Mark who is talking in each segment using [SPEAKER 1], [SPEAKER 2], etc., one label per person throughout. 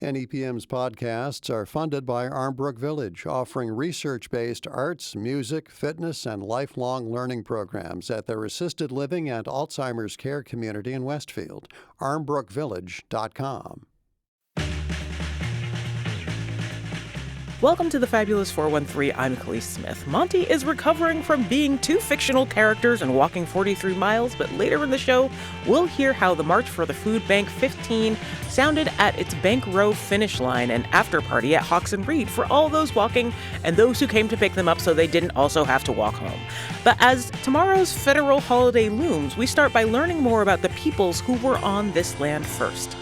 [SPEAKER 1] NEPM's podcasts are funded by Armbrook Village, offering research-based arts, music, fitness, and lifelong learning programs at their assisted living and Alzheimer's care community in Westfield. armbrookvillage.com.
[SPEAKER 2] Welcome to the Fabulous 413. I'm Khalees Smith. Monte is recovering from being two fictional characters and walking 43 miles, but later in the show, we'll hear how the March for the Food Bank 15 sounded at its Bank Row finish line and after party at Hawks and Reed for all those walking and those who came to pick them up so they didn't also have to walk home. But as tomorrow's federal holiday looms, we start by learning more about the peoples who were on this land first.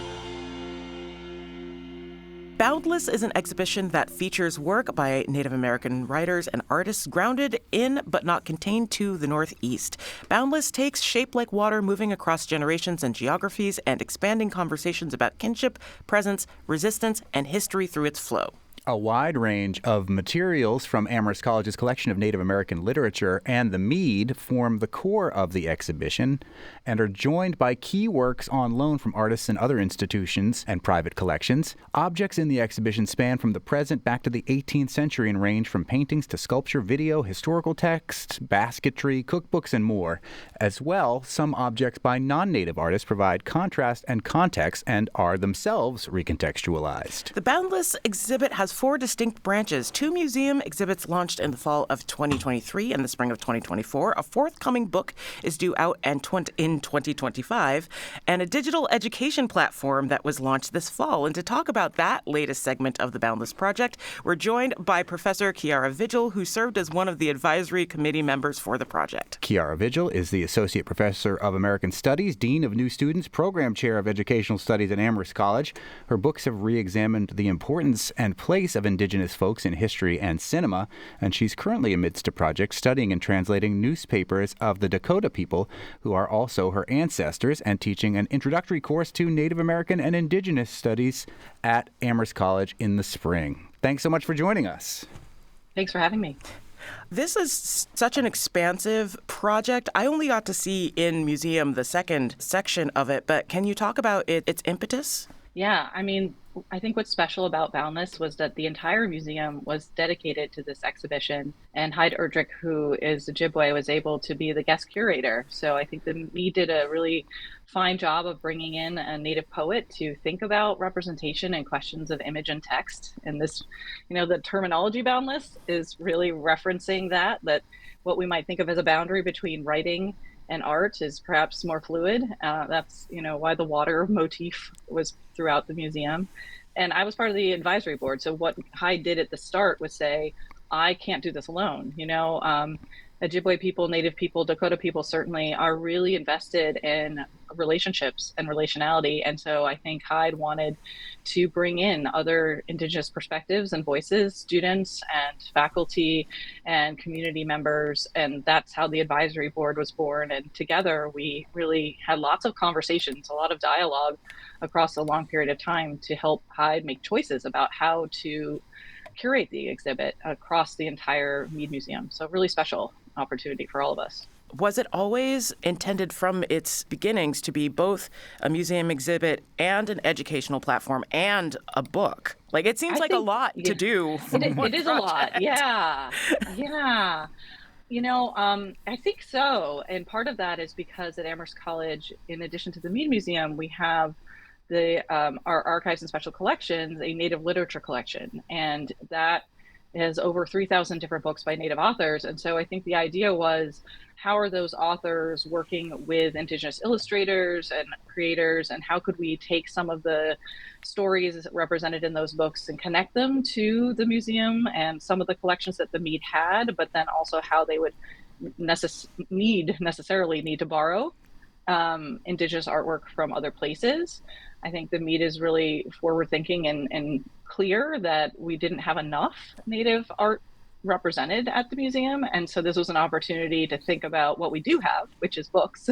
[SPEAKER 2] Boundless is an exhibition that features work by Native American writers and artists grounded in but not contained to the Northeast. Boundless takes shape like water, moving across generations and geographies and expanding conversations about kinship, presence, resistance, and history through its flow.
[SPEAKER 3] A wide range of materials from Amherst College's collection of Native American literature and the Mead form the core of the exhibition and are joined by key works on loan from artists and other institutions and private collections. Objects in the exhibition span from the present back to the 18th century and range from paintings to sculpture, video, historical text, basketry, cookbooks, and more. As well, some objects by non-native artists provide contrast and context and are themselves recontextualized.
[SPEAKER 2] The Boundless exhibit has 4 distinct branches. 2 museum exhibits launched in the fall of 2023 and the spring of 2024. A forthcoming book is due out in 2025, and a digital education platform that was launched this fall. And to talk about that latest segment of the Boundless Project, we're joined by Professor Kiara Vigil, who served as one of the advisory committee members for the project.
[SPEAKER 3] Kiara Vigil is the Associate Professor of American Studies, Dean of New Students, Program Chair of Educational Studies at Amherst College. Her books have re-examined the importance and place of indigenous folks in history and cinema, and she's currently amidst a project studying and translating newspapers of the Dakota people, who are also her ancestors, and teaching an introductory course to Native American and Indigenous Studies at Amherst College in the spring. Thanks so much for joining us.
[SPEAKER 4] Thanks for having me.
[SPEAKER 2] This is such an expansive project. I only got to see in museum the second section of it, but can you talk about its impetus?
[SPEAKER 4] Yeah, I think what's special about Boundless was that the entire museum was dedicated to this exhibition, and Hyde Erdrich, who is Ojibwe, was able to be the guest curator. So I think that we did a really fine job of bringing in a Native poet to think about representation and questions of image and text. And this, the terminology Boundless is really referencing that what we might think of as a boundary between writing and art is perhaps more fluid. That's why the water motif was throughout the museum. And I was part of the advisory board. So what Hyde did at the start was say, I can't do this alone. Ojibwe people, Native people, Dakota people certainly are really invested in relationships and relationality. And so I think Hyde wanted to bring in other Indigenous perspectives and voices, students and faculty and community members. And that's how the advisory board was born. And together we really had lots of conversations, a lot of dialogue across a long period of time to help Hyde make choices about how to curate the exhibit across the entire Mead Museum. So really special opportunity for all of us.
[SPEAKER 2] Was it always intended from its beginnings to be both a museum exhibit and an educational platform and a book? It seems a lot to do.
[SPEAKER 4] It is a lot. Yeah. Yeah. I think so. And part of that is because at Amherst College, in addition to the Mead Museum, we have our archives and special collections, a Native literature collection, and that has over 3,000 different books by Native authors. And so I think the idea was, how are those authors working with Indigenous illustrators and creators, and how could we take some of the stories represented in those books and connect them to the museum and some of the collections that the Mead had, but then also how they would necessarily need to borrow Indigenous artwork from other places. I think the Mead is really forward thinking and clear that we didn't have enough Native art represented at the museum. And so this was an opportunity to think about what we do have, which is books,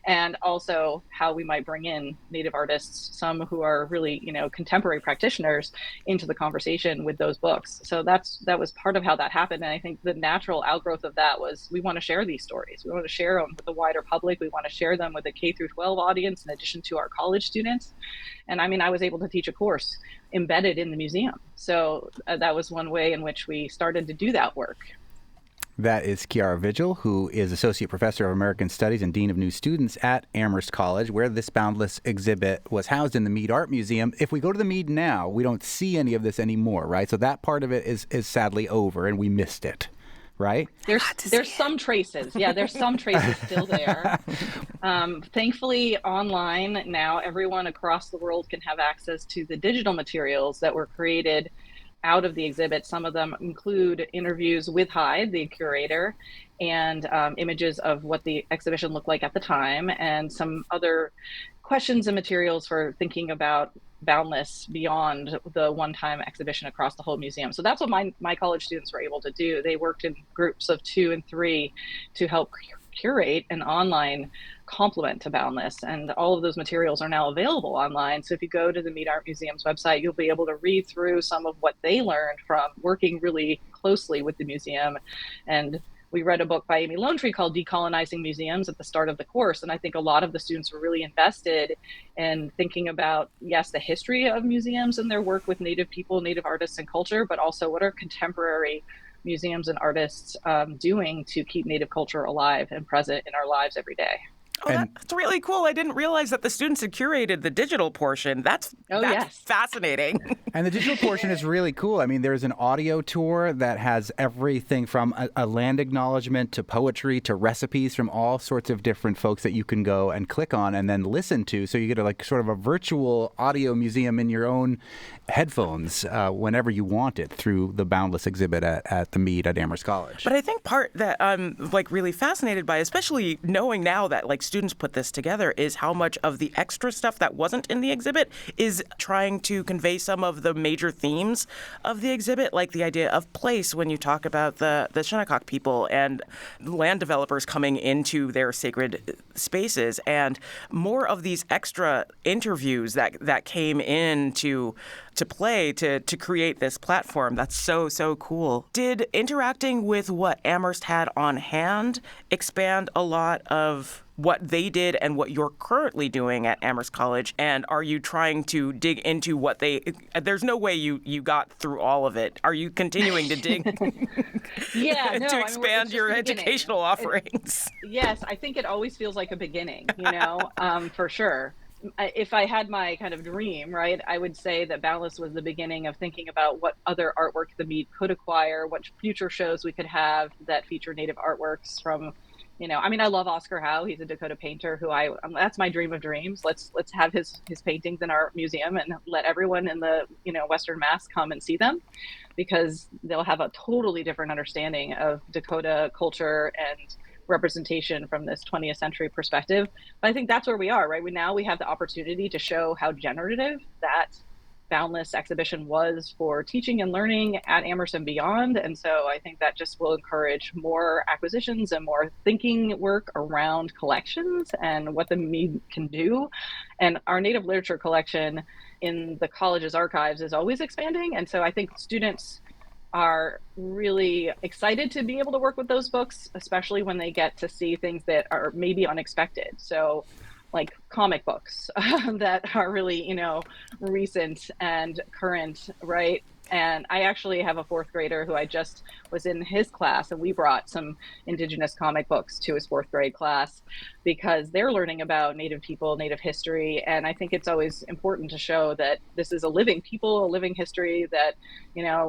[SPEAKER 4] and also how we might bring in Native artists, some who are really, contemporary practitioners, into the conversation with those books. So that was part of how that happened. And I think the natural outgrowth of that was we want to share these stories. We want to share them with the wider public. We want to share them with a K through 12 audience in addition to our college students. And I mean, I was able to teach a course embedded in the museum. So that was one way in which we started to do that work.
[SPEAKER 3] That is Kiara Vigil, who is Associate Professor of American Studies and Dean of New Students at Amherst College, where this Boundless exhibit was housed in the Mead Art Museum. If we go to the Mead now, we don't see any of this anymore, right? So that part of it is sadly over, and we missed it, right?
[SPEAKER 4] There's some traces. Yeah, there's some traces still there. Thankfully, online now, everyone across the world can have access to the digital materials that were created out of the exhibit. Some of them include interviews with Hyde, the curator, and images of what the exhibition looked like at the time, and some other questions and materials for thinking about Boundless beyond the one-time exhibition across the whole museum. So that's what my college students were able to do. They worked in groups of 2 and 3 to help curate an online complement to Boundless, and all of those materials are now available online. So if you go to the Mead Art Museum's website, you'll be able to read through some of what they learned from working really closely with the museum. And we read a book by Amy Lonetree called Decolonizing Museums at the start of the course. And I think a lot of the students were really invested in thinking about, yes, the history of museums and their work with Native people, Native artists and culture, but also what are contemporary museums and artists doing to keep Native culture alive and present in our lives every day.
[SPEAKER 2] Oh, that's really cool. I didn't realize that the students had curated the digital portion. That's
[SPEAKER 4] yes.
[SPEAKER 2] Fascinating.
[SPEAKER 3] And the digital portion is really cool. I mean, there's an audio tour that has everything from a land acknowledgement to poetry to recipes from all sorts of different folks that you can go and click on and then listen to. So you get sort of a virtual audio museum in your own headphones whenever you want it through the Boundless exhibit at the Mead at Amherst College.
[SPEAKER 2] But I think part that I'm really fascinated by, especially knowing now that students put this together, is how much of the extra stuff that wasn't in the exhibit is trying to convey some of the major themes of the exhibit, like the idea of place when you talk about the Shinnecock people and land developers coming into their sacred spaces, and more of these extra interviews that came in to play to create this platform. That's so cool. Did interacting with what Amherst had on hand expand a lot of what they did and what you're currently doing at Amherst College? And are you trying to dig into what there's no way you got through all of it. Are you continuing to dig to expand your educational offerings?
[SPEAKER 4] Yes, I think it always feels like a beginning, for sure. If I had my kind of dream, right, I would say that Boundless was the beginning of thinking about what other artwork the Mead could acquire, what future shows we could have that feature Native artworks from, I love Oscar Howe. He's a Dakota painter who that's my dream of dreams. Let's have his paintings in our museum and let everyone in the, Western Mass come and see them, because they'll have a totally different understanding of Dakota culture and representation from this 20th century perspective. But I think that's where we are, right? We have the opportunity to show how generative that Boundless exhibition was for teaching and learning at Amherst and beyond. And so I think that just will encourage more acquisitions and more thinking work around collections and what the Mead can do. And our Native literature collection in the college's archives is always expanding. And so I think students are really excited to be able to work with those books, especially when they get to see things that are maybe unexpected. So like comic books that are really, recent and current, right? And I actually have a 4th grader who I just was in his class, and we brought some indigenous comic books to his 4th grade class because they're learning about Native people, Native history. And I think it's always important to show that this is a living people, a living history, that,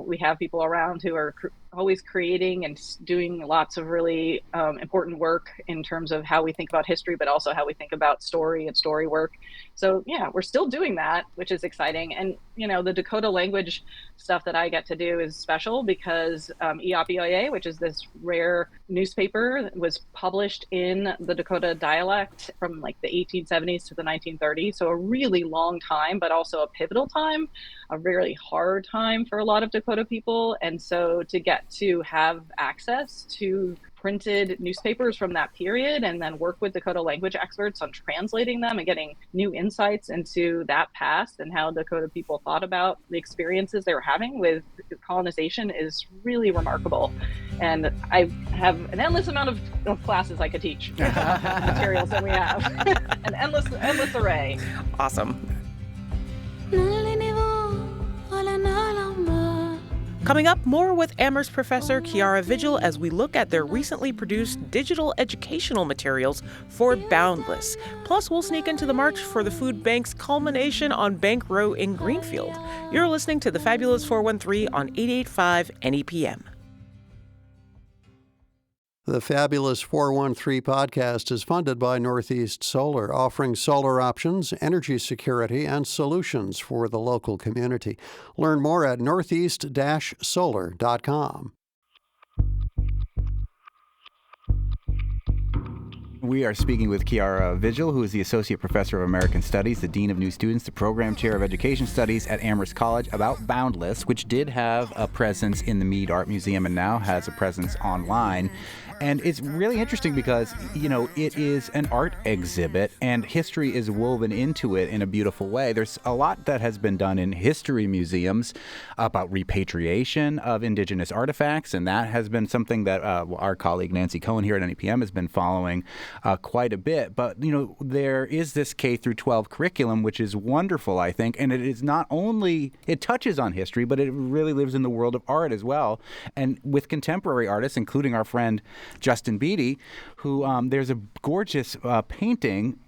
[SPEAKER 4] we have people around who are always creating and doing lots of really important work in terms of how we think about history, but also how we think about story and story work. So yeah, we're still doing that, which is exciting. And, the Dakota language stuff that I get to do is special because Eopioye, which is this rare newspaper, was published in the Dakota dialect from like the 1870s to the 1930s. So a really long time, but also a pivotal time, a really hard time for a lot of Dakota people. And so to get get to have access to printed newspapers from that period and then work with Dakota language experts on translating them and getting new insights into that past and how Dakota people thought about the experiences they were having with colonization is really remarkable. And I have an endless amount of classes I could teach materials that we have. An endless array.
[SPEAKER 2] Awesome. Coming up, more with Amherst professor Chiara Vigil as we look at their recently produced digital educational materials for Boundless. Plus, we'll sneak into the March for the Food Bank's culmination on Bank Row in Greenfield. You're listening to the Fabulous 413 on 88.5 NEPM.
[SPEAKER 1] The Fabulous 413 podcast is funded by Northeast Solar, offering solar options, energy security, and solutions for the local community. Learn more at northeast-solar.com.
[SPEAKER 3] We are speaking with Chiara Vigil, who is the Associate Professor of American Studies, the Dean of New Students, the Program Chair of Education Studies at Amherst College, about Boundless, which did have a presence in the Mead Art Museum and now has a presence online. And it's really interesting because, it is an art exhibit and history is woven into it in a beautiful way. There's a lot that has been done in history museums about repatriation of indigenous artifacts, and that has been something that our colleague Nancy Cohen here at NEPM has been following quite a bit. But, there is this K through 12 curriculum, which is wonderful, I think, and it is not only, it touches on history, but it really lives in the world of art as well. And with contemporary artists, including our friend Justin Beatty, who there's a gorgeous painting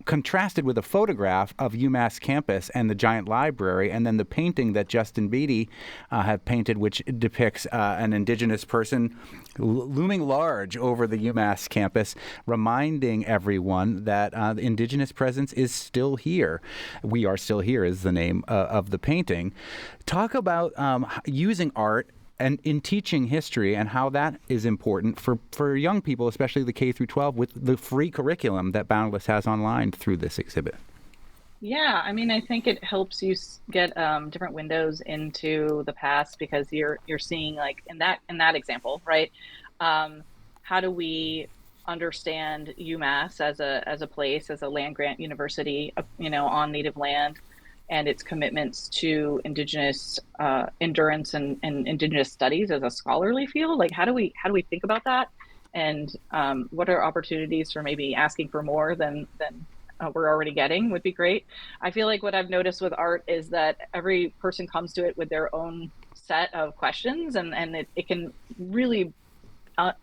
[SPEAKER 3] contrasted with a photograph of UMass campus and the giant library, and then the painting that Justin Beatty have painted, which depicts an indigenous person looming large over the UMass campus, reminding everyone that the indigenous presence is still here. We Are Still Here is the name of the painting. Talk about using art and in teaching history and how that is important for young people, especially the K through 12, with the free curriculum that Boundless has online through this exhibit.
[SPEAKER 4] Yeah, I think it helps you get different windows into the past because you're seeing, like in that example, right? How do we understand UMass as a place, as a land grant university, on Native land, and its commitments to indigenous endurance and indigenous studies as a scholarly field? Like, how do we think about that? And what are opportunities for maybe asking for more than we're already getting would be great. I feel like what I've noticed with art is that every person comes to it with their own set of questions, and it can really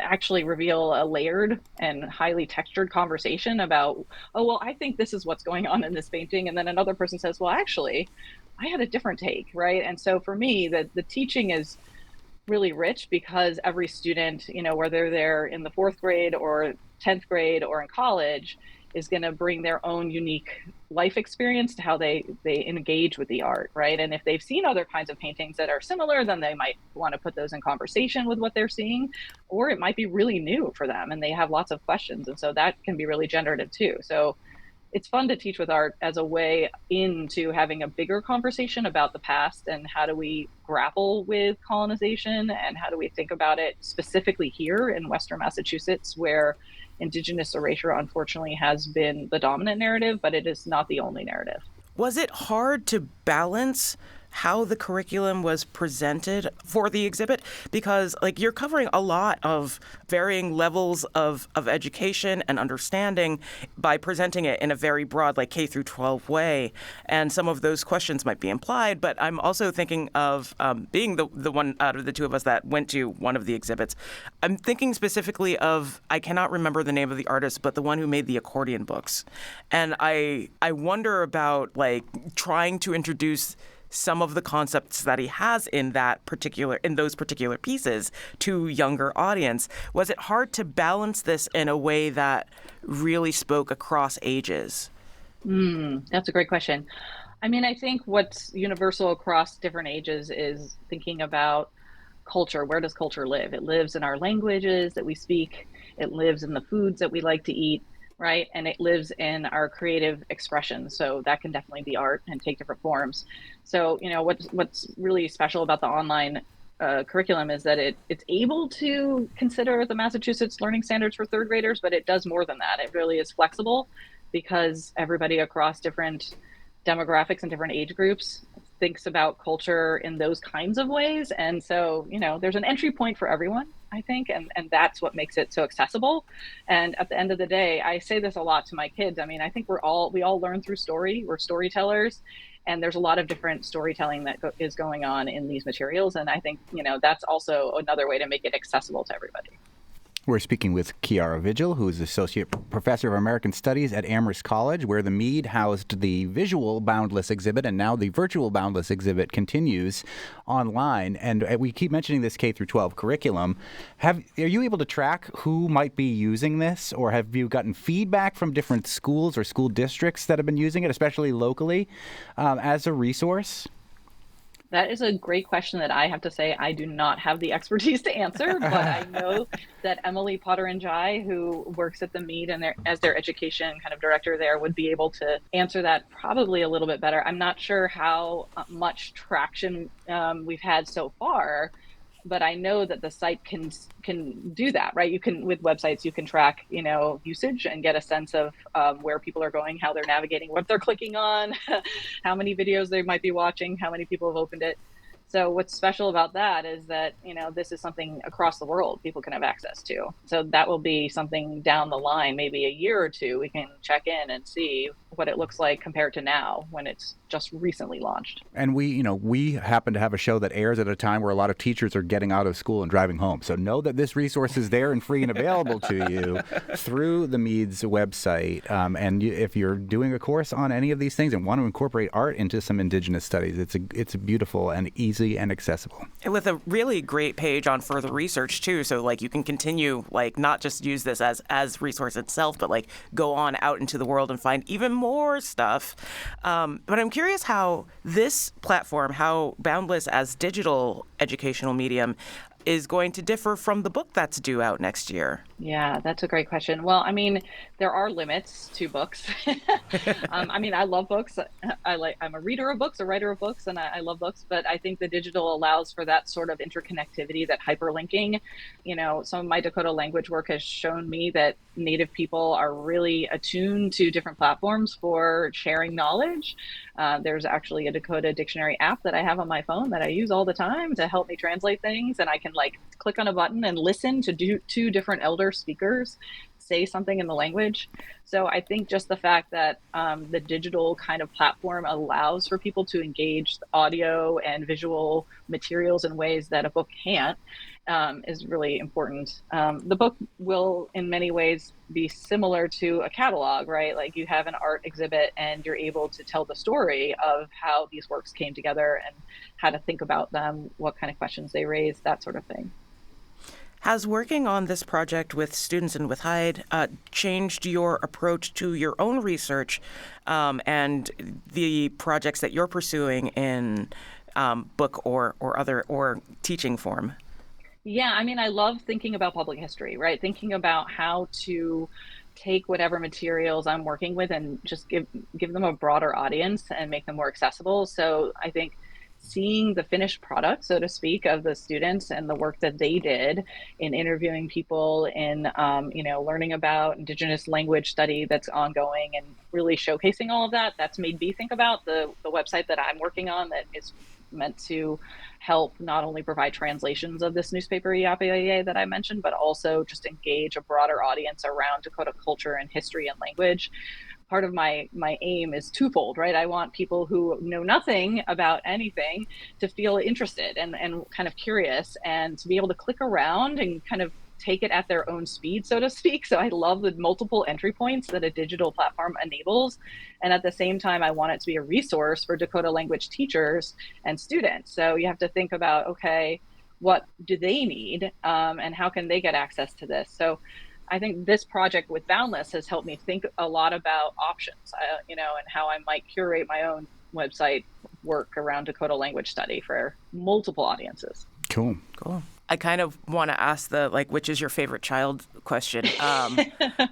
[SPEAKER 4] actually reveal a layered and highly textured conversation about, oh, well, I think this is what's going on in this painting. And then another person says, well, actually, I had a different take, right? And so for me, the teaching is really rich because every student, whether they're in the 4th grade or 10th grade or in college, is going to bring their own unique life experience to how they engage with the art, right? And if they've seen other kinds of paintings that are similar, then they might want to put those in conversation with what they're seeing, or it might be really new for them and they have lots of questions. And so that can be really generative too. So it's fun to teach with art as a way into having a bigger conversation about the past and how do we grapple with colonization and how do we think about it specifically here in Western Massachusetts, where indigenous erasure unfortunately has been the dominant narrative, but it is not the only narrative.
[SPEAKER 2] Was it hard to balance how the curriculum was presented for the exhibit? Because you're covering a lot of varying levels of education and understanding by presenting it in a very broad, K through 12 way. And some of those questions might be implied, but I'm also thinking of being the one out of the two of us that went to one of the exhibits. I'm thinking specifically of, I cannot remember the name of the artist, but the one who made the accordion books. And I wonder about trying to introduce some of the concepts that he has in those particular pieces to younger audience. Was it hard to balance this in a way that really spoke across ages?
[SPEAKER 4] That's a great question. I think what's universal across different ages is thinking about culture. Where does culture live? It lives in our languages that we speak. It lives in the foods that we like to eat, right? And it lives in our creative expression. So that can definitely be art and take different forms. So, what's really special about the online curriculum is that it's able to consider the Massachusetts learning standards for third graders, but it does more than that. It really is flexible because everybody across different demographics and different age groups thinks about culture in those kinds of ways. And so, there's an entry point for everyone, I think, and that's what makes it so accessible. And at the end of the day, I say this a lot to my kids. I mean, I think we all learn through story. We're storytellers, and there's a lot of different storytelling that is going on in these materials. And I think, that's also another way to make it accessible to everybody.
[SPEAKER 3] We're speaking with Kiara Vigil, who is Associate Professor of American Studies at Amherst College, where the Mead housed the visual Boundless exhibit, and now the virtual Boundless exhibit continues online. And we keep mentioning this K through 12 curriculum. Are you able to track who might be using this, or have you gotten feedback from different schools or school districts that have been using it, especially locally, as a resource?
[SPEAKER 4] That is a great question that I have to say I do not have the expertise to answer, but I know that Emily Potter-Njai, who works at the Mead and as their education kind of director there, would be able to answer that probably a little bit better. I'm not sure how much traction we've had so far, but I know that the site can do that, right? You can, with websites, you can track, usage and get a sense of where people are going, how they're navigating, what they're clicking on, how many videos they might be watching, how many people have opened it. So what's special about that is that, this is something across the world people can have access to. So that will be something down the line, maybe a year or two, we can check in and see what it looks like compared to now when it's just recently launched.
[SPEAKER 3] And we happen to have a show that airs at a time where a lot of teachers are getting out of school and driving home. So know that this resource is there and free and available to you through the Mead's website. And if you're doing a course on any of these things and want to incorporate art into some indigenous studies, it's beautiful and easy and accessible.
[SPEAKER 2] And with a really great page on further research too, so you can continue not just use this as resource itself, but go on out into the world and find even more stuff. But I'm curious how this platform, how Boundless as digital educational medium is going to differ from the book that's due out next year.
[SPEAKER 4] Yeah, that's a great question. Well, I mean, there are limits to books. I love books. I'm a reader of books, a writer of books, and I love books, but I think the digital allows for that sort of interconnectivity, that hyperlinking. Some of my Dakota language work has shown me that Native people are really attuned to different platforms for sharing knowledge. There's actually a Dakota dictionary app that I have on my phone that I use all the time to help me translate things, and I can click on a button and listen to two different elder speakers say something in the language. So I think just the fact that the digital kind of platform allows for people to engage audio and visual materials in ways that a book can't is really important. The book will in many ways be similar to a catalog, right? You have an art exhibit and you're able to tell the story of how these works came together and how to think about them, what kind of questions they raise, that sort of thing.
[SPEAKER 2] Has working on this project with students and with Hyde changed your approach to your own research and the projects that you're pursuing in book or teaching form?
[SPEAKER 4] Yeah, I love thinking about public history, right? Thinking about how to take whatever materials I'm working with and just give them a broader audience and make them more accessible. So I think seeing the finished product, so to speak, of the students and the work that they did in interviewing people, in learning about indigenous language study that's ongoing and really showcasing all of that, that's made me think about the website that I'm working on that is meant to help not only provide translations of this newspaper Iapia that I mentioned, but also just engage a broader audience around Dakota culture and history and language. Part of my aim is twofold, right? I want people who know nothing about anything to feel interested and kind of curious, and to be able to click around and kind of take it at their own speed, so to speak. So I love the multiple entry points that a digital platform enables. And at the same time, I want it to be a resource for Dakota language teachers and students. So you have to think about, okay, what do they need and how can they get access to this? So I think this project with Boundless has helped me think a lot about options, and how I might curate my own website work around Dakota language study for multiple audiences.
[SPEAKER 3] Cool.
[SPEAKER 2] I kind of want to ask the which is your favorite child question.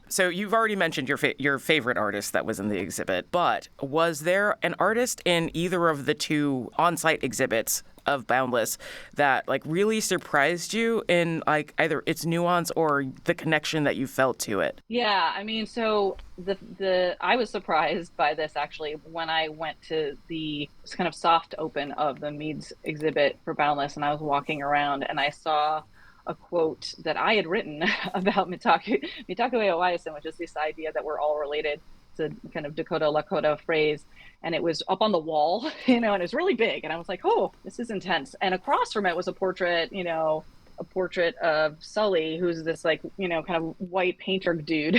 [SPEAKER 2] So you've already mentioned your favorite artist that was in the exhibit, but was there an artist in either of the two on-site exhibits of Boundless that like really surprised you in like either its nuance or the connection that you felt to it?
[SPEAKER 4] Yeah, I mean, so the I was surprised by this actually when I went to the kind of soft open of the Mead's exhibit for Boundless, and I was walking around and I saw a quote that I had written about Mitaku Eowaisin, which is this idea that we're all related. It's a kind of Dakota Lakota phrase, and it was up on the wall, and it's really big. And I was like, oh, this is intense. And across from it was a portrait, a portrait of Sully, who's this like, kind of white painter dude,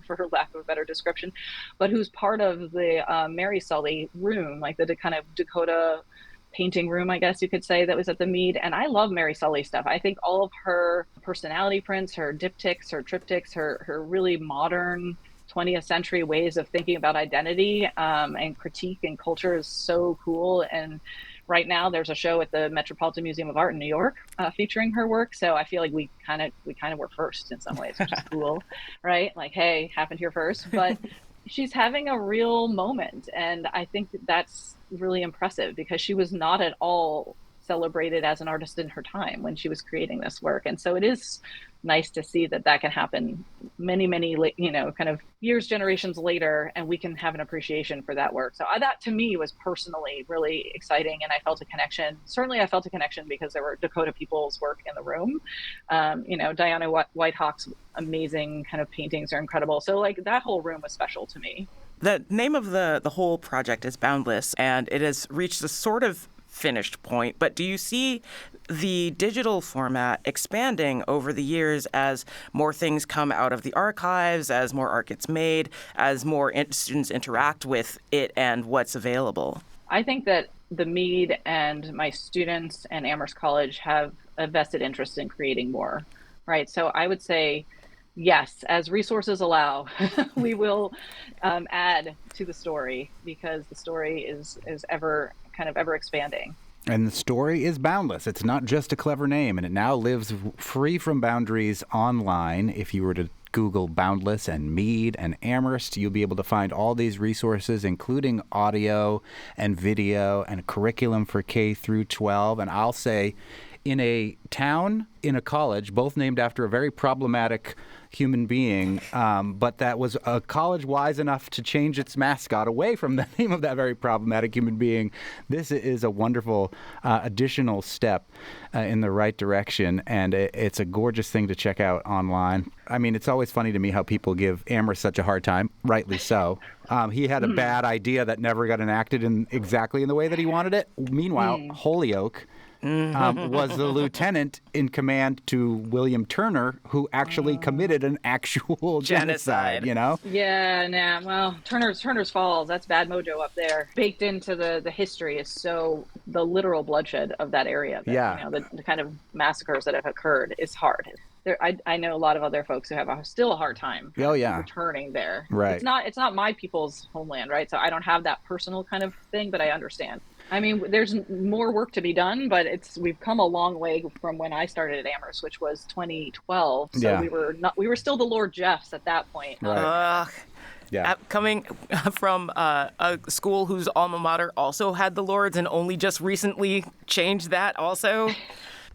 [SPEAKER 4] for lack of a better description, but who's part of the Mary Sully room, like the kind of Dakota painting room, I guess you could say, that was at the Mead. And I love Mary Sully stuff. I think all of her personality prints, her diptychs, her triptychs, her really modern 20th century ways of thinking about identity and critique and culture is so cool. And right now there's a show at the Metropolitan Museum of Art in New York featuring her work. So I feel like we kind of were first in some ways, which is cool, right? Like, hey, happened here first. But she's having a real moment. And I think that's really impressive because she was not at all celebrated as an artist in her time when she was creating this work. And so it is nice to see that can happen many, kind of years, generations later, and we can have an appreciation for that work. So that to me was personally really exciting. And I felt a connection. Certainly I felt a connection because there were Dakota people's work in the room. Diana Whitehawk's amazing kind of paintings are incredible. So like that whole room was special to me.
[SPEAKER 2] The name of the whole project is Boundless, and it has reached a sort of finished point, but do you see the digital format expanding over the years as more things come out of the archives, as more art gets made, as more students interact with it and what's available?
[SPEAKER 4] I think that the Mead and my students and Amherst College have a vested interest in creating more, right? So I would say, yes, as resources allow, we will add to the story because the story is ever expanding.
[SPEAKER 3] And the story is boundless. It's not just a clever name, and it now lives free from boundaries online. If you were to Google Boundless and Mead and Amherst, you'll be able to find all these resources, including audio and video and a curriculum for K through 12. And I'll say, in a town, in a college, both named after a very problematic human being, but that was a college wise enough to change its mascot away from the name of that very problematic human being. This is a wonderful additional step in the right direction, and it's a gorgeous thing to check out online. I mean, it's always funny to me how people give Amherst such a hard time, rightly so. He had a bad idea that never got enacted exactly in the way that he wanted it. Meanwhile, Holyoke was the lieutenant in command to William Turner, who actually committed an actual genocide,
[SPEAKER 4] Yeah, nah, well, Turner's Falls, that's bad mojo up there. Baked into the history is so the literal bloodshed of that area. That, the kind of massacres that have occurred is hard. I know a lot of other folks who have still a hard time returning there.
[SPEAKER 3] Right.
[SPEAKER 4] It's not my people's homeland, right? So I don't have that personal kind of thing, but I understand. I mean, there's more work to be done, but we've come a long way from when I started at Amherst, which was 2012. So we were still the Lord Jeffs at that point.
[SPEAKER 3] Right.
[SPEAKER 2] Coming from a school whose alma mater also had the Lords and only just recently changed that also.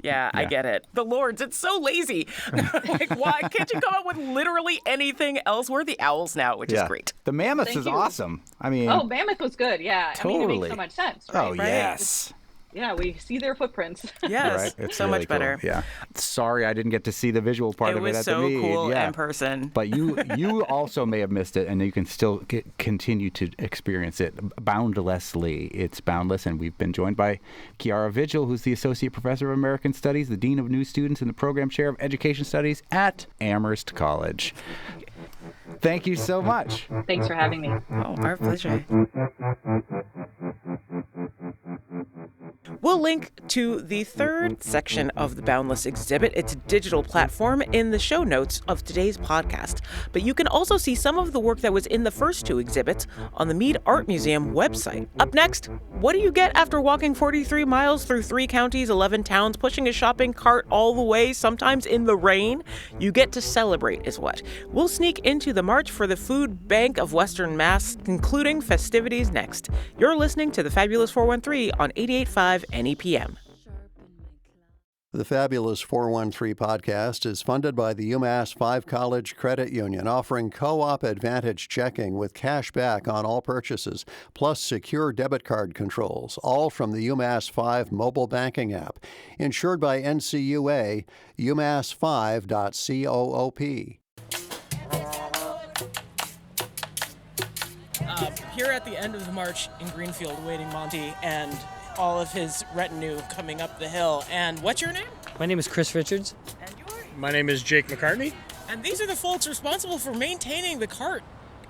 [SPEAKER 2] Yeah, I get it. The Lords, it's so lazy. Like, why can't you come up with literally anything else? We're the Owls now, which is great.
[SPEAKER 3] The Mammoth is awesome. I mean,
[SPEAKER 4] Mammoth was good. Yeah,
[SPEAKER 3] totally.
[SPEAKER 4] I mean, it makes so much sense. Right?
[SPEAKER 3] Oh, yes.
[SPEAKER 4] Yeah, we see their footprints.
[SPEAKER 2] Yes,
[SPEAKER 3] right. It's
[SPEAKER 2] so
[SPEAKER 3] really
[SPEAKER 2] much better.
[SPEAKER 3] Cool. Yeah. Sorry, I didn't get to see the visual part of it at the Mead.
[SPEAKER 2] It was so cool in person.
[SPEAKER 3] But you also may have missed it, and you can still continue to experience it boundlessly. It's boundless, and we've been joined by Kiara Vigil, who's the Associate Professor of American Studies, the Dean of New Students, and the Program Chair of Education Studies at Amherst College. Thank you so much.
[SPEAKER 4] Thanks for having me.
[SPEAKER 2] Oh, our pleasure. We'll link to the third section of the Boundless exhibit. It's a digital platform in the show notes of today's podcast. But you can also see some of the work that was in the first two exhibits on the Mead Art Museum website. Up next, what do you get after walking 43 miles through 3 counties, 11 towns, pushing a shopping cart all the way, sometimes in the rain? You get to celebrate, is what. We'll sneak into the March for the Food Bank of Western Mass, including festivities next. You're listening to the Fabulous 413 on 88.5 any PM.
[SPEAKER 1] The Fabulous 413 podcast is funded by the UMass 5 College Credit Union, offering co-op advantage checking with cash back on all purchases, plus secure debit card controls, all from the UMass 5 mobile banking app. Insured by NCUA, umass5.coop.
[SPEAKER 2] Here at the end of the march in Greenfield, awaiting Monte and all of his retinue coming up the hill. And what's your name?
[SPEAKER 5] My name is Chris Richards.
[SPEAKER 2] And yours?
[SPEAKER 6] My name is Jake McCartney.
[SPEAKER 2] And these are the folks responsible for maintaining the cart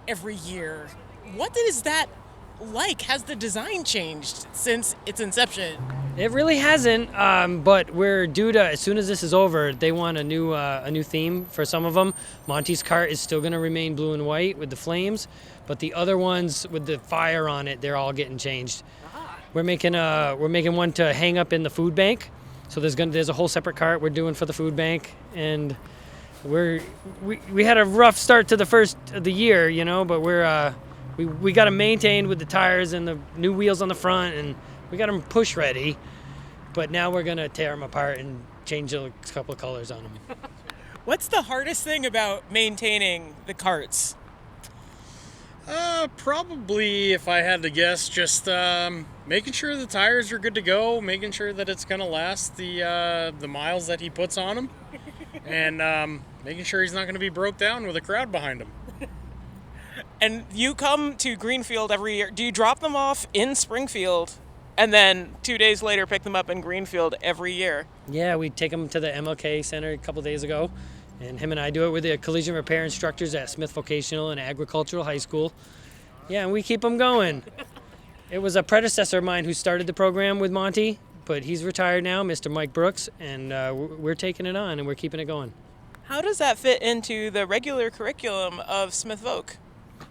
[SPEAKER 2] every year. What is that like? Has the design changed since its inception?
[SPEAKER 5] It really hasn't, but we're due to, as soon as this is over, they want a new theme for some of them. Monte's cart is still going to remain blue and white with the flames, but the other ones with the fire on it, they're all getting changed. We're making one to hang up in the food bank. So there's a whole separate cart we're doing for the food bank, and we had a rough start to the first of the year, but we got them maintained with the tires and the new wheels on the front, and we got them push ready. But now we're gonna tear them apart and change a couple of colors on them.
[SPEAKER 2] What's the hardest thing about maintaining the carts?
[SPEAKER 6] Probably, if I had to guess, just making sure the tires are good to go, making sure that it's gonna last the miles that he puts on them, and making sure he's not gonna be broke down with a crowd behind him.
[SPEAKER 2] And you come to Greenfield every year. Do you drop them off in Springfield and then 2 days later pick them up in Greenfield every year?
[SPEAKER 5] Yeah, we take them to the MLK Center a couple days ago, and him and I do it with the collision repair instructors at Smith Vocational and Agricultural High School. Yeah, and we keep them going. It was a predecessor of mine who started the program with Monte, but he's retired now, Mr. Mike Brooks, and we're taking it on and we're keeping it going.
[SPEAKER 2] How does that fit into the regular curriculum of Smith Voc?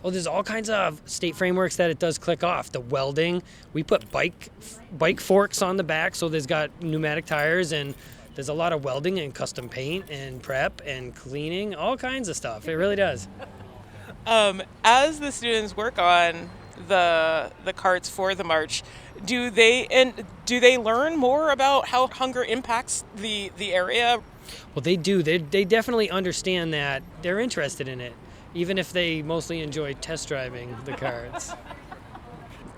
[SPEAKER 5] Well, there's all kinds of state frameworks that it does click off. The welding, we put bike forks on the back, so there's got pneumatic tires, and there's a lot of welding and custom paint and prep and cleaning, all kinds of stuff. It really does.
[SPEAKER 2] As the students work on the carts for the march, do they learn more about how hunger impacts the area?
[SPEAKER 5] Well, they do. They definitely understand that. They're interested in it, even if they mostly enjoy test driving the carts.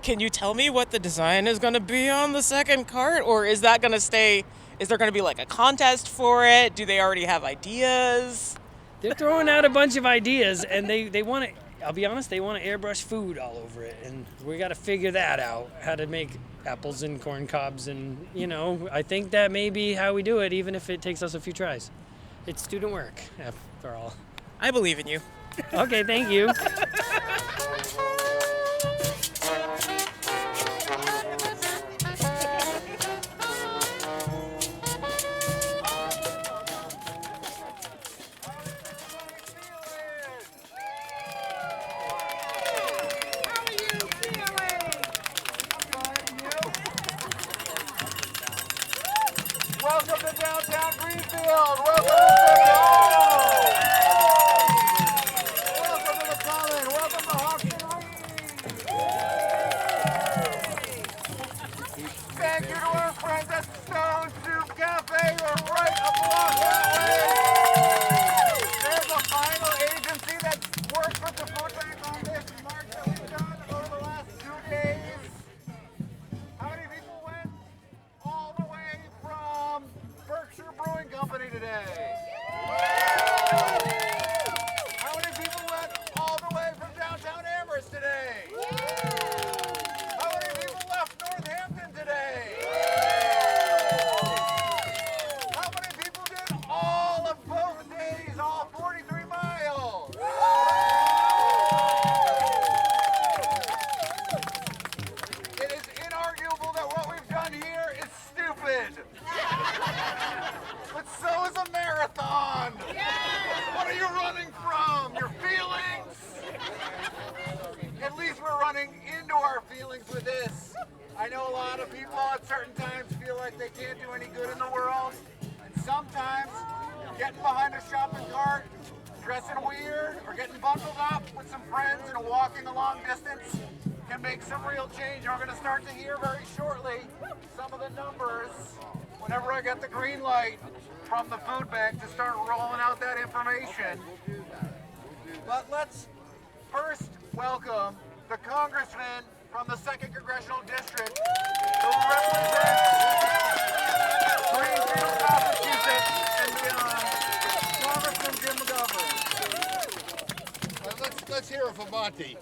[SPEAKER 2] Can you tell me what the design is going to be on the second cart, or is that going to stay? Is there going to be like a contest for it? Do they already have ideas?
[SPEAKER 5] They're throwing out a bunch of ideas, and they want to, I'll be honest, they want to airbrush food all over it, and we got to figure that out, how to make apples and corn cobs, and, I think that may be how we do it, even if it takes us a few tries. It's student work, after all.
[SPEAKER 2] I believe in you.
[SPEAKER 5] Okay, thank you.
[SPEAKER 7] Welcome to downtown Greenfield. Welcome to City Hall. Welcome to the Common. Welcome to Hawking Reed. Thank you to our friends at Stone Soup Cafe. We're right a block that way. There's a final agency that worked with the food bank on this march that we've done over the last 2 days. How many people went all the way from Berkshire Brewing Company today? How many people went all the way from downtown Amherst today? How many people left Northampton today? How many people did all of both days, all 43 miles? It is inarguable that what we've done here is stupid. But so is a marathon. What are you running from? Your feelings? At least we're running into our feelings with this. I know a lot of people at certain times feel like they can't do any good in the world. And sometimes getting behind a shopping cart, dressing weird, or getting bundled up with some friends and walking a long distance can make some real change. And we're going to start to hear very shortly some of the numbers whenever I get the green light from the food bank to start rolling out that information. But let's first welcome the congressman from the 2nd Congressional District who represents Greenfield, Massachusetts, and beyond, Congressman Jim McGovern.
[SPEAKER 8] Let's hear it for Monte.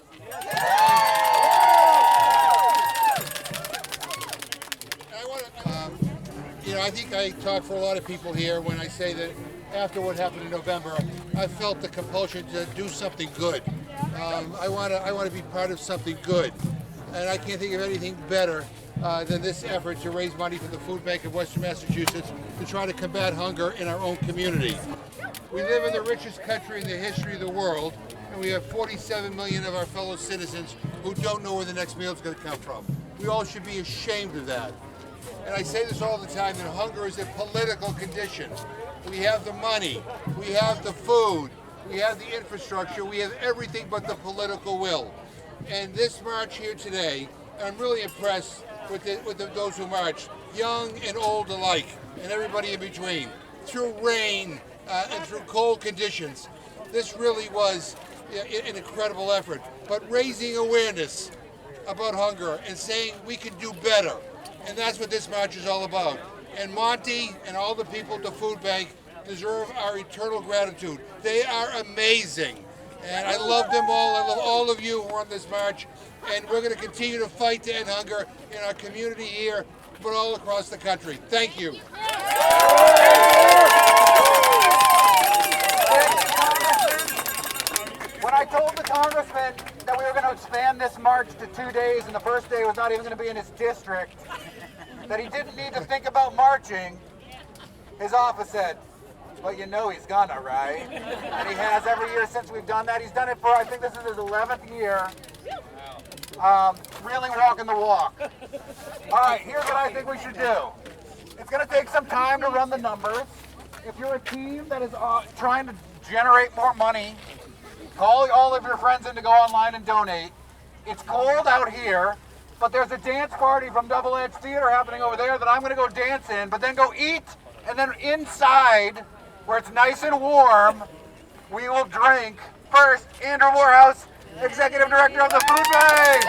[SPEAKER 8] I think I talk for a lot of people here when I say that after what happened in November, I felt the compulsion to do something good. I want to be part of something good, and I can't think of anything better than this effort to raise money for the Food Bank of Western Massachusetts to try to combat hunger in our own community. We live in the richest country in the history of the world, and we have 47 million of our fellow citizens who don't know where the next meal is going to come from. We all should be ashamed of that. And I say this all the time, that hunger is a political condition. We have the money, we have the food, we have the infrastructure, we have everything but the political will. And this march here today, I'm really impressed with those who marched, young and old alike, and everybody in between, through rain and through cold conditions. This really was an incredible effort, but raising awareness about hunger and saying we can do better. And that's what this march is all about. And Monte and all the people at the food bank deserve our eternal gratitude. They are amazing. And I love them all. I love all of you who are on this march. And we're going to continue to fight to end hunger in our community here, but all across the country. Thank you.
[SPEAKER 7] When I told the congressman that we were going to expand this march to 2 days and the first day was not even going to be in his district, that he didn't need to think about marching, his office said, well, you know he's gonna, right? And he has every year since we've done that. He's done it for, I think this is his 11th year. Really walking the walk. All right, here's what I think we should do. It's gonna take some time to run the numbers. If you're a team that is trying to generate more money, call all of your friends in to go online and donate. It's cold out here, but there's a dance party from Double Edge Theater happening over there that I'm going to go dance in, but then go eat, and then inside, where it's nice and warm, we will drink. First, Andrew Morehouse, Executive Director of the Food Bank.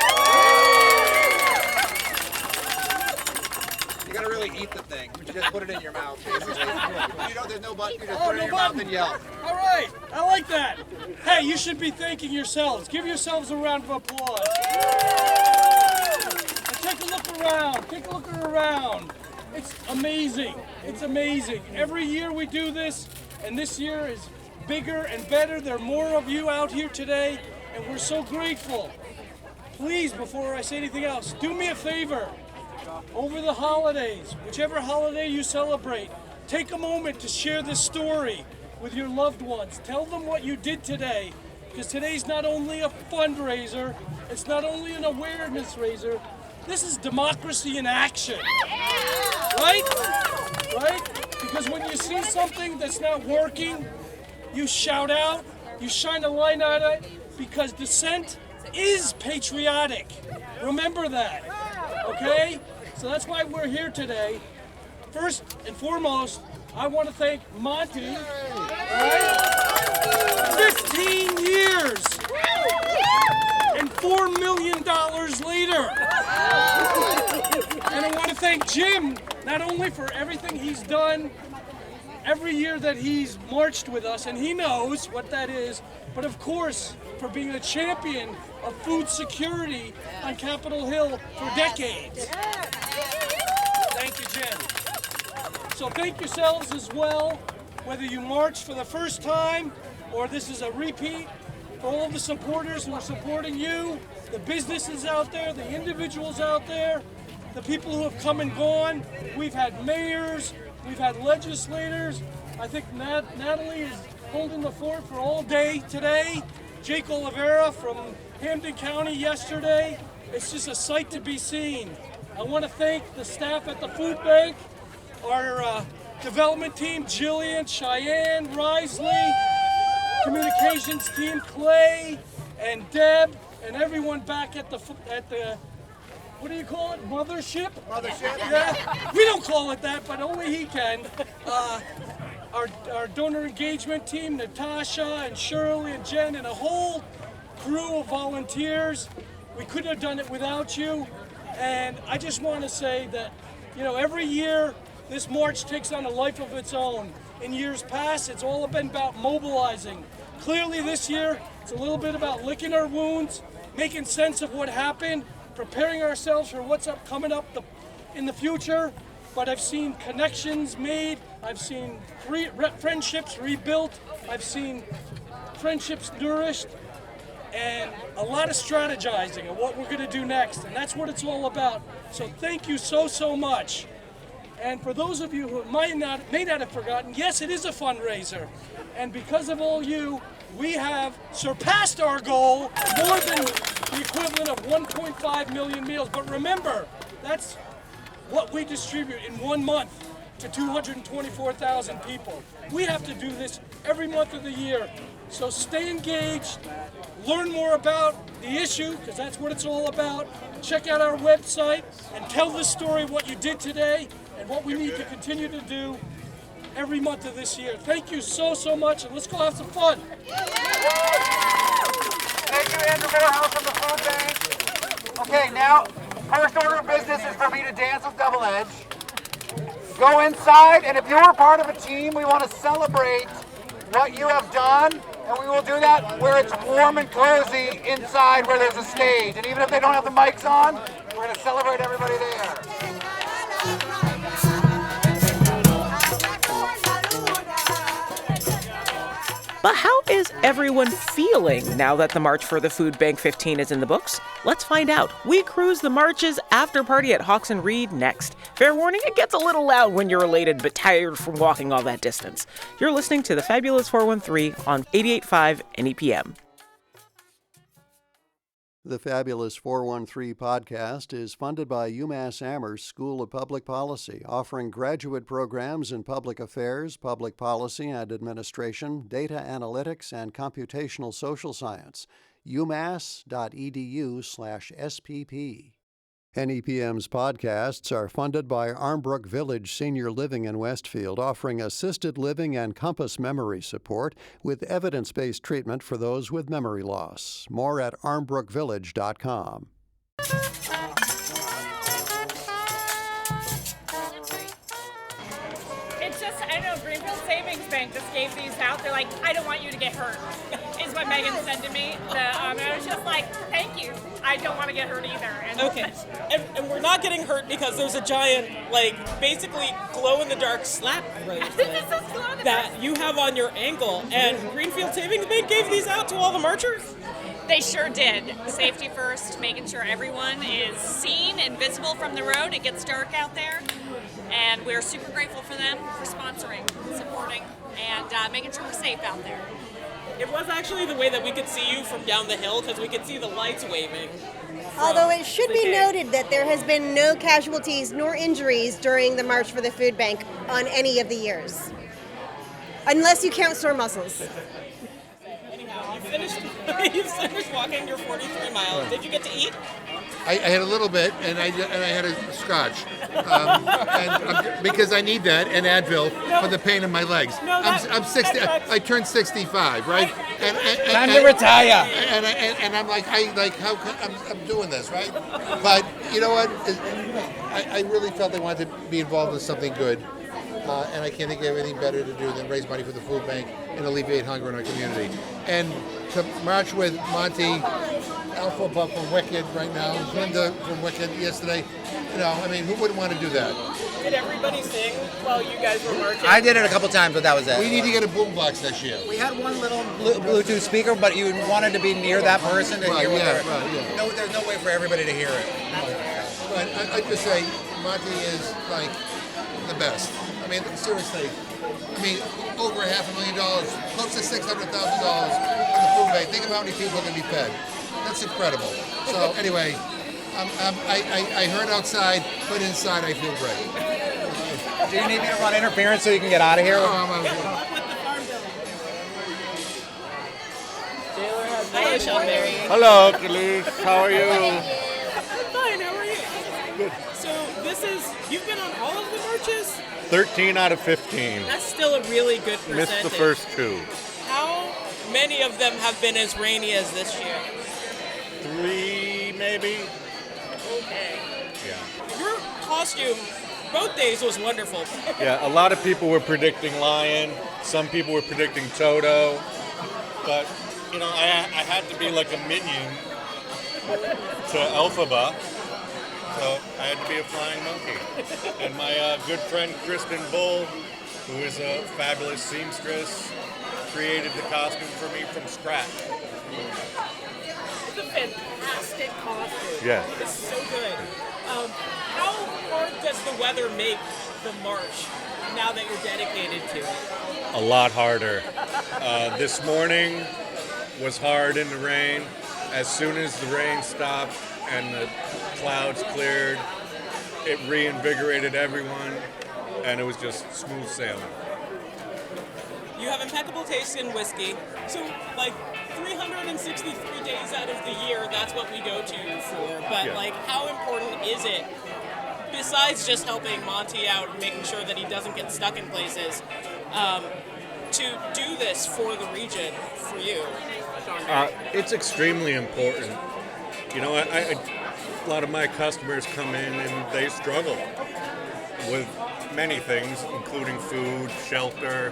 [SPEAKER 9] You gotta really eat the thing. You just put it in your mouth, basically. There's no button. You just put it in your mouth and yell.
[SPEAKER 10] All right, I like that. Hey, you should be thanking yourselves. Give yourselves a round of applause. And take a look around. Take a look around. It's amazing. It's amazing. Every year we do this, and this year is bigger and better. There are more of you out here today, and we're so grateful. Please, before I say anything else, do me a favor. Over the holidays, whichever holiday you celebrate, take a moment to share this story with your loved ones. Tell them what you did today, because today's not only a fundraiser, it's not only an awareness raiser, this is democracy in action. Right? Right? Because when you see something that's not working, you shout out, you shine a light on it, because dissent is patriotic. Remember that. Okay? So that's why we're here today. First and foremost, I want to thank Monte. Right? 15 years and $4 million later. And I want to thank Jim, not only for everything he's done every year that he's marched with us, and he knows what that is, but of course, for being a champion of food security on Capitol Hill for decades. Thank you, Jim. So thank yourselves as well, whether you marched for the first time or this is a repeat, for all the supporters who are supporting you, the businesses out there, the individuals out there, the people who have come and gone. We've had mayors, we've had legislators. I think Natalie is holding the fort for all day today. Jake Oliveira from Hampden County yesterday. It's just a sight to be seen. I want to thank the staff at the food bank, our development team, Jillian, Cheyenne, Risley, communications team, Clay, and Deb, and everyone back at the what do you call it? Mothership?
[SPEAKER 9] Mothership?
[SPEAKER 10] Yeah. We don't call it that, but only he can. Our donor engagement team, Natasha and Shirley and Jen and a whole crew of volunteers. We couldn't have done it without you. And I just want to say that, every year this march takes on a life of its own. In years past, it's all been about mobilizing. Clearly this year, it's a little bit about licking our wounds, making sense of what happened, preparing ourselves for what's coming up in the future. But I've seen connections made, I've seen friendships rebuilt, I've seen friendships nourished, and a lot of strategizing of what we're going to do next, and that's what it's all about. So thank you so much. And for those of you who may not have forgotten, yes, it is a fundraiser, and because of all you, we have surpassed our goal, more than the equivalent of 1.5 million meals. But remember, that's what we distribute in 1 month to 224,000 people. We have to do this every month of the year. So stay engaged, learn more about the issue, because that's what it's all about. Check out our website and tell the story of what you did today and what we need to continue to do every month of this year. Thank you so much, and let's go have some fun.
[SPEAKER 7] Thank you, Andrew Morehouse from the food bank. Okay, now, first order of business is for me to dance with Double Edge. Go inside, and if you're part of a team, we want to celebrate what you have done, and we will do that where it's warm and cozy inside where there's a stage. And even if they don't have the mics on, we're going to celebrate everybody there.
[SPEAKER 2] But how is everyone feeling now that the March for the Food Bank 15 is in the books? Let's find out. We cruise the March's after party at Hawks and Reed next. Fair warning, it gets a little loud when you're elated but tired from walking all that distance. You're listening to the Fabulous 413 on 88.5 NEPM.
[SPEAKER 1] The Fabulous 413 podcast is funded by UMass Amherst School of Public Policy, offering graduate programs in public affairs, public policy and administration, data analytics, and computational social science. umass.edu/SPP. NEPM's podcasts are funded by Armbrook Village Senior Living in Westfield, offering assisted living and compass memory support with evidence-based treatment for those with memory loss. More at armbrookvillage.com.
[SPEAKER 11] It's just, I don't know, Greenfield Savings Bank just gave these out. They're like, I don't want you to get hurt, is what Megan said to me. And I was just like, thank you. I don't want to get hurt either. And
[SPEAKER 2] Okay, and we're not getting hurt because there's a giant, basically glow-in-the-dark slap that you have on your ankle. And Greenfield Savings Bank gave these out to all the marchers?
[SPEAKER 11] They sure did. Safety first, making sure everyone is seen and visible from the road. It gets dark out there. And we're super grateful for them for sponsoring, supporting, and making sure we're safe out there.
[SPEAKER 2] It was actually the way that we could see you from down the hill because we could see the lights waving.
[SPEAKER 12] Although it should be noted that there has been no casualties nor injuries during the March for the Food Bank on any of the years. Unless you count sore muscles.
[SPEAKER 2] Anyhow, you've finished walking your 43 miles. Did you get to eat?
[SPEAKER 8] I had a little bit, and I had a scotch, because I need that and Advil for the pain in my legs. I'm 60. I turned 65, right?
[SPEAKER 9] Time to retire.
[SPEAKER 8] And I'm like, how come I'm doing this, right? But you know what? I really felt I wanted to be involved in something good, and I can't think of anything better to do than raise money for the food bank and alleviate hunger in our community. And to march with Monte, Alpha Buff from Wicked right now, Linda from Wicked yesterday. Who wouldn't want to do that?
[SPEAKER 2] Did everybody sing while you guys were marching?
[SPEAKER 9] I did it a couple times, but that was it.
[SPEAKER 8] We need to get a boombox this year.
[SPEAKER 9] We had one little Bluetooth speaker, but you wanted to be near that person to hear what they're... No, there's no way for everybody to hear it.
[SPEAKER 8] But I just say, Monte is like the best. Seriously. Over $500,000, close to $600,000 in the food bank. Think of how many people can be fed. That's incredible. So anyway, I heard outside, but inside I feel great.
[SPEAKER 9] Do you need me to run interference so you can get out of here?
[SPEAKER 2] Taylor has Hello, Sean Mary.
[SPEAKER 13] Hello, Khalees. How are you?
[SPEAKER 2] I'm fine. How are you? Good. So you've been on all of the marches?
[SPEAKER 13] 13 out of 15.
[SPEAKER 2] That's still a really good percentage.
[SPEAKER 13] Missed the first 2.
[SPEAKER 2] How many of them have been as rainy as this year?
[SPEAKER 13] 3, maybe.
[SPEAKER 2] Okay.
[SPEAKER 13] Yeah.
[SPEAKER 2] Your costume, both days, was wonderful.
[SPEAKER 13] Yeah, a lot of people were predicting lion. Some people were predicting Toto. But, I had to be like a minion to Elphaba. So I had to be a flying monkey. And my good friend Kristen Bull, who is a fabulous seamstress, created the costume for me from scratch.
[SPEAKER 2] It's a fantastic costume.
[SPEAKER 13] Yeah.
[SPEAKER 2] It's so good. How hard does the weather make the march now that you're dedicated to it?
[SPEAKER 13] A lot harder. This morning was hard in the rain. As soon as the rain stopped and the clouds cleared, it reinvigorated everyone, and it was just smooth sailing.
[SPEAKER 2] You have impeccable taste in whiskey. So, 363 days out of the year, that's what we go to for. But,
[SPEAKER 13] Yeah.
[SPEAKER 2] How important is it, besides just helping Monte out and making sure that he doesn't get stuck in places, to do this for the region, for you?
[SPEAKER 13] It's extremely important. A lot of my customers come in and they struggle with many things, including food, shelter,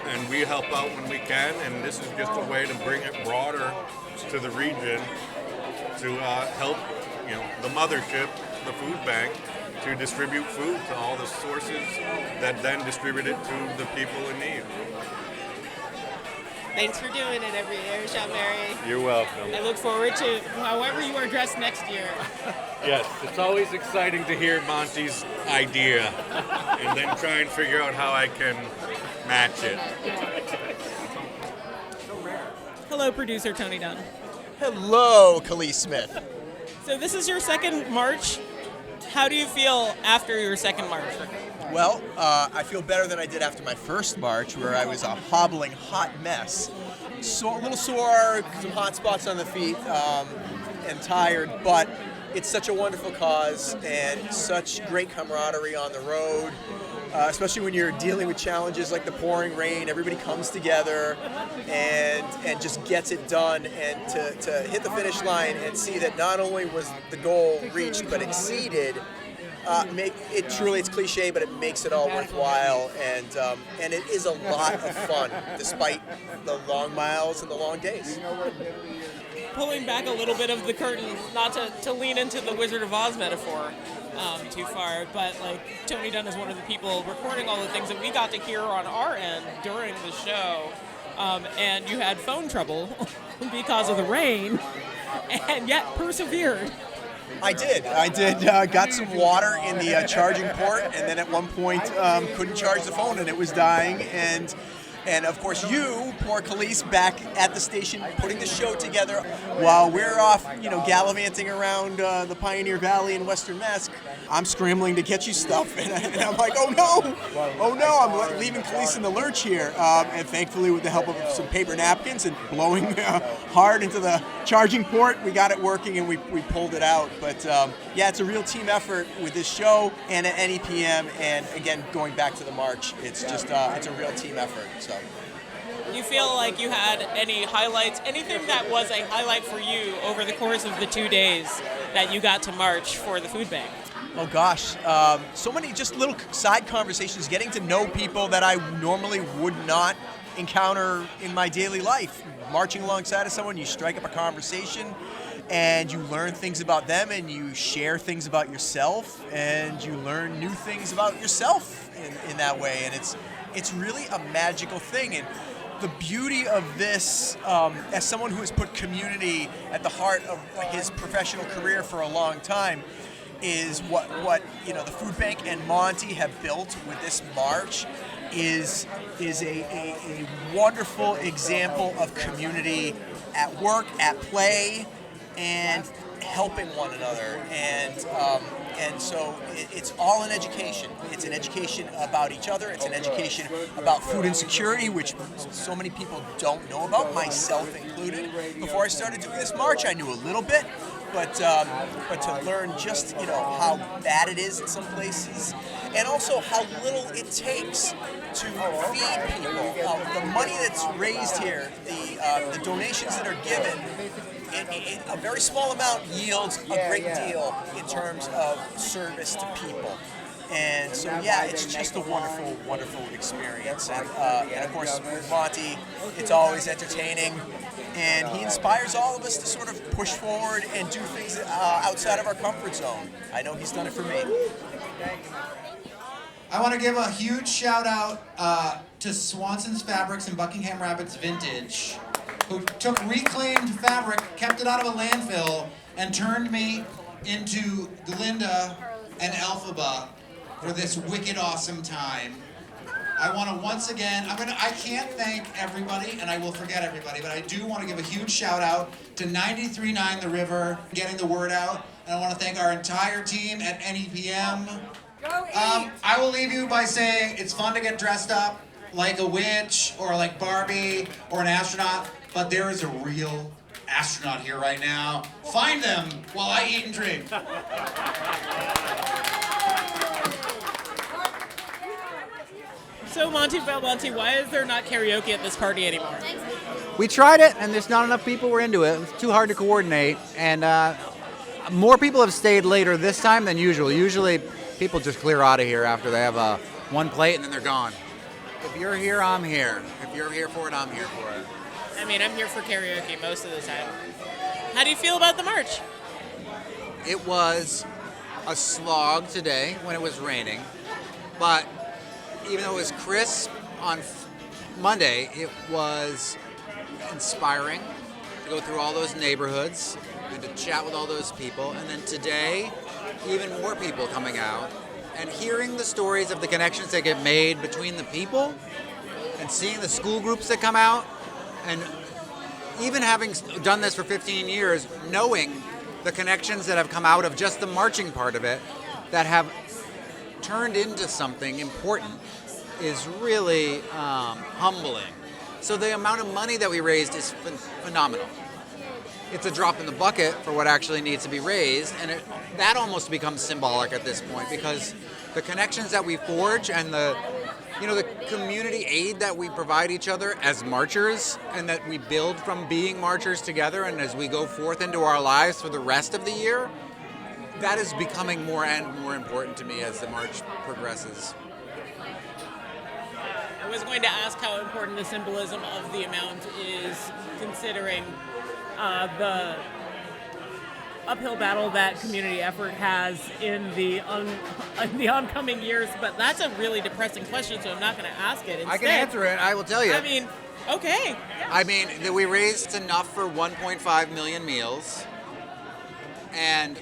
[SPEAKER 13] and we help out when we can, and this is just a way to bring it broader to the region to help, the mothership, the food bank, to distribute food to all the sources that then distribute it to the people in need.
[SPEAKER 2] Thanks for doing it every year, Sean Mary.
[SPEAKER 13] You're welcome.
[SPEAKER 2] I look forward to however you are dressed next year.
[SPEAKER 13] Yes, it's always exciting to hear Monte's idea and then try and figure out how I can match it.
[SPEAKER 2] Hello, producer Tony Dunn.
[SPEAKER 14] Hello, Khalees Smith.
[SPEAKER 2] So this is your second march. How do you feel after your second march?
[SPEAKER 14] Well, I feel better than I did after my first march, where I was a hobbling hot mess. So a little sore, some hot spots on the feet, and tired, but it's such a wonderful cause and such great camaraderie on the road, especially when you're dealing with challenges like the pouring rain. Everybody comes together and just gets it done, and to hit the finish line and see that not only was the goal reached but exceeded. It's cliche, but it makes it all worthwhile, and it is a lot of fun despite the long miles and the long days.
[SPEAKER 2] Pulling back a little bit of the curtain, not to lean into the Wizard of Oz metaphor too far, but Tony Dunn is one of the people recording all the things that we got to hear on our end during the show, and you had phone trouble because of the rain, and yet persevered.
[SPEAKER 14] I did. Got some water in the charging port, and then at one point couldn't charge the phone, and it was dying. And of course, you, poor Khalees, back at the station putting the show together while we're off, gallivanting around the Pioneer Valley in Western Mass. I'm scrambling to get you stuff, and I'm like, oh no, I'm leaving Khalees in the lurch here. And thankfully, with the help of some paper napkins and blowing hard into the charging port, we got it working and we pulled it out. But it's a real team effort with this show and at NEPM, and again, going back to the march, it's just it's a real team effort. So.
[SPEAKER 2] You feel like you had any highlights, anything that was a highlight for you over the course of the 2 days that you got to march for the food bank?
[SPEAKER 14] Oh gosh, so many just little side conversations, getting to know people that I normally would not encounter in my daily life. Marching alongside of someone, you strike up a conversation and you learn things about them, and you share things about yourself, and you learn new things about yourself in that way, and it's really a magical thing. And the beauty of this, as someone who has put community at the heart of his professional career for a long time, is what the food bank and Monte have built with this march is a wonderful example of community at work, at play, and helping one another. And And so it's all an education. It's an education about each other. It's an education about food insecurity, which so many people don't know about, myself included. Before I started doing this march, I knew a little bit, but to learn just how bad it is in some places, and also how little it takes to feed people. The money that's raised here, the donations that are given, a very small amount yields a great deal in terms of service to people. And so, yeah, it's just a wonderful, wonderful experience. And of course, with Monte, it's always entertaining. And he inspires all of us to sort of push forward and do things outside of our comfort zone. I know he's done it for me.
[SPEAKER 15] I want to give a huge shout out to Swanson's Fabrics and Buckingham Rapids Vintage, who took reclaimed fabric, kept it out of a landfill, and turned me into Glinda and Elphaba for this wicked awesome time. I want to once again, I can't thank everybody, and I will forget everybody, but I do want to give a huge shout out to 93.9 The River, getting the word out, and I want to thank our entire team at NEPM. I will leave you by saying it's fun to get dressed up like a witch or like Barbie or an astronaut, but there is a real astronaut here right now. Find them while I eat and drink.
[SPEAKER 2] So Monte Belmonte, why is there not karaoke at this party anymore?
[SPEAKER 3] We tried it, and there's not enough people were into it. It was too hard to coordinate, and more people have stayed later this time than usual. Usually, people just clear out of here after they have one plate, and then they're gone. If you're here, I'm here. If you're here for it, I'm here for it.
[SPEAKER 2] I mean, I'm here for karaoke most of the time. How do you feel about the march?
[SPEAKER 3] It was a slog today when it was raining, but even though it was crisp on Monday, it was inspiring to go through all those neighborhoods and to chat with all those people. And then today, even more people coming out and hearing the stories of the connections that get made between the people and seeing the school groups that come out, and even having done this for 15 years, knowing the connections that have come out of just the marching part of it that have turned into something important is really humbling. So the amount of money that we raised is phenomenal. It's a drop in the bucket for what actually needs to be raised, and that almost becomes symbolic at this point, because the connections that we forge and the community aid that we provide each other as marchers, and that we build from being marchers together, and as we go forth into our lives for the rest of the year, that is becoming more and more important to me as the march progresses.
[SPEAKER 2] I was going to ask how important the symbolism of the amount is, considering the uphill battle that community effort has in the oncoming years, but that's a really depressing question, so I'm not going to ask it. Instead,
[SPEAKER 3] I can answer it. I will tell you.
[SPEAKER 2] I mean, okay. Yeah.
[SPEAKER 3] I mean, we raised enough for 1.5 million meals, and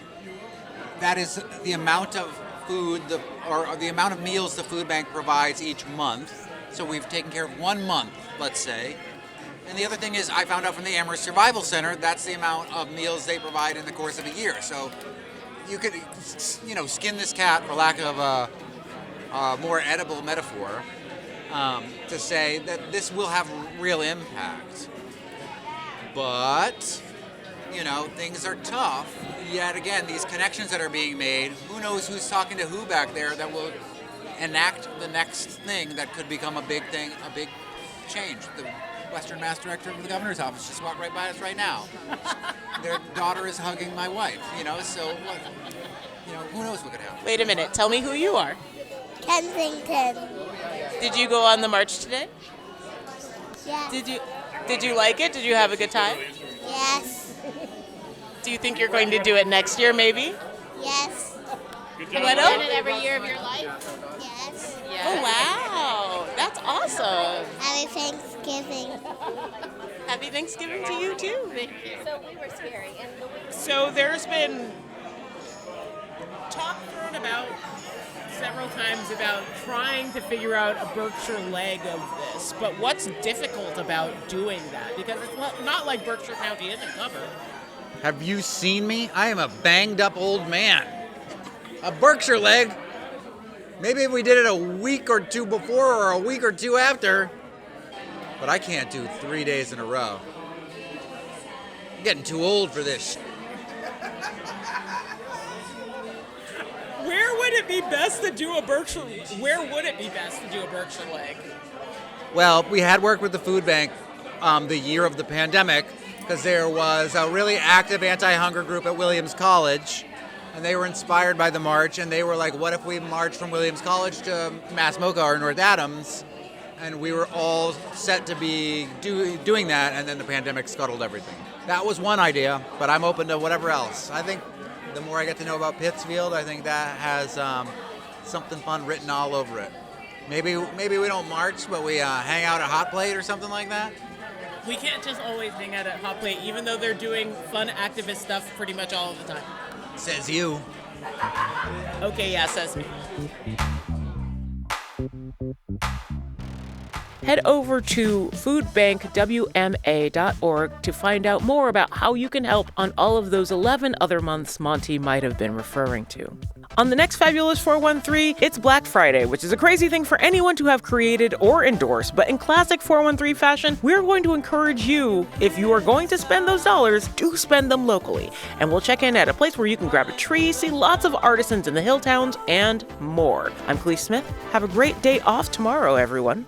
[SPEAKER 3] that is the amount of food, or the amount of meals the food bank provides each month. So we've taken care of 1 month, let's say. And the other thing is, I found out from the Amherst Survival Center, that's the amount of meals they provide in the course of a year. So you could, skin this cat, for lack of a more edible metaphor, to say that this will have real impact. But, things are tough. Yet again, these connections that are being made, who knows who's talking to who back there that will enact the next thing that could become a big thing, a big change. The Western Mass Director of the Governor's Office just walked right by us right now. Their daughter is hugging my wife, so what? Who knows what could happen.
[SPEAKER 2] Wait a minute. Tell me who you are.
[SPEAKER 16] Kensington.
[SPEAKER 2] Did you go on the march today?
[SPEAKER 16] Yeah.
[SPEAKER 2] Did you like it? Did you have a good time?
[SPEAKER 16] Yes.
[SPEAKER 2] Do you think you're going to do it next year, maybe?
[SPEAKER 16] Yes.
[SPEAKER 2] What
[SPEAKER 11] Have you done it every year of your life?
[SPEAKER 16] Yes.
[SPEAKER 2] Oh, wow. That's awesome.
[SPEAKER 16] Happy Thanksgiving.
[SPEAKER 2] Happy Thanksgiving to you, too.
[SPEAKER 11] Thank you. So we were scary.
[SPEAKER 2] So there's been talk thrown about several times about trying to figure out a Berkshire leg of this, but what's difficult about doing that? Because it's not like Berkshire County isn't covered.
[SPEAKER 3] Have you seen me? I am a banged up old man.
[SPEAKER 17] A Berkshire leg. Maybe if we did it a week or two before or a week or two after. But I can't do 3 days in a row. I'm getting too old for this.
[SPEAKER 2] Where would it be best to do a Berkshire leg?
[SPEAKER 17] Well, we had worked with the food bank the year of the pandemic because there was a really active anti-hunger group at Williams College, and they were inspired by the march, and they were like, what if we marched from Williams College to Massamoka or North Adams? And we were all set to be doing that, and then the pandemic scuttled everything. That was one idea, but I'm open to whatever else. I think the more I get to know about Pittsfield, I think that has something fun written all over it. Maybe we don't march, but we hang out at Hot Plate or something like that.
[SPEAKER 2] We can't just always hang out at Hot Plate, even though they're doing fun activist stuff pretty much all of the time.
[SPEAKER 17] Says you.
[SPEAKER 2] Okay, yeah, says me. Head over to foodbankwma.org to find out more about how you can help on all of those 11 other months Monte might have been referring to. On the next Fabulous 413, it's Black Friday, which is a crazy thing for anyone to have created or endorsed, but in classic 413 fashion, we're going to encourage you, if you are going to spend those dollars, do spend them locally. And we'll check in at a place where you can grab a tree, see lots of artisans in the hill towns, and more. I'm Khalees Smith. Have a great day off tomorrow, everyone.